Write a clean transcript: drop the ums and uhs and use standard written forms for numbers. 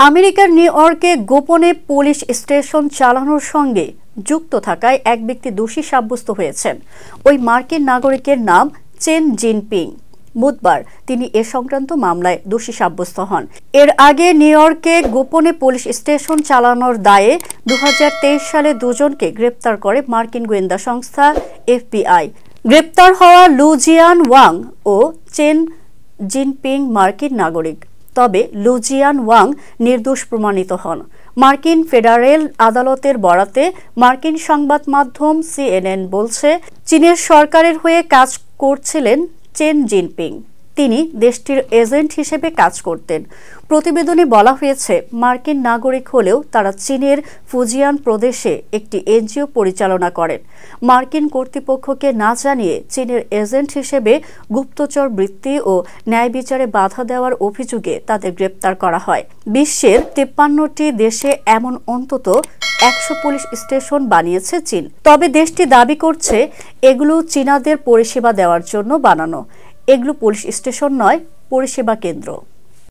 আমেরিকার নিউ ইয়র্কে গোপনে পুলিশ স্টেশন চালানোর সঙ্গে যুক্ত থাকায় এক ব্যক্তি দোষী সাব্যস্ত হয়েছেন। ওই মার্কিন নাগরিকের নাম চেন জিনপিং। বুধবার তিনি এ সংক্রান্ত মামলায় দোষী সাব্যস্ত হন। এর আগে নিউ ইয়র্কে গোপনে পুলিশ স্টেশন চালানোর দায়ে 2023 সালে দুজনকে গ্রেপ্তার করে মার্কিন গোয়েন্দা সংস্থা FBI। গ্রেপ্তার হওয়া লু জিয়ান ওয়াং ও চেন জিনপিং মার্কিন নাগরিক, তবে লু জিয়ান ওয়াং নির্দোষ প্রমাণিত হন। মার্কিন ফেডারেল আদালতের বরাতে মার্কিন সংবাদ মাধ্যম CNN বলছে, চীনের সরকারের হয়ে কাজ করছিলেন চেন জিনপিং। তিনি দেশটির এজেন্ট হিসেবে কাজ করতেন। প্রতিবেদনে বলা হয়েছে, মার্কিন নাগরিক হলেও তারা চীনের ফুজিয়ান প্রদেশে একটি NGO পরিচালনা করেন। মার্কিন কর্তৃপক্ষকে না জানিয়ে চীনের এজেন্ট হিসেবে গুপ্তচর বৃত্তি ও ন্যায় বিচারে বাধা দেওয়ার অভিযোগে তাদের গ্রেপ্তার করা হয়। বিশ্বের 53টি দেশে এমন অন্তত 100 পুলিশ স্টেশন বানিয়েছে চীন। তবে দেশটি দাবি করছে এগুলো চীনাদের পরিষেবা দেওয়ার জন্য বানানো। এগুলো পুলিশ স্টেশন নয়, পরিষেবা কেন্দ্র।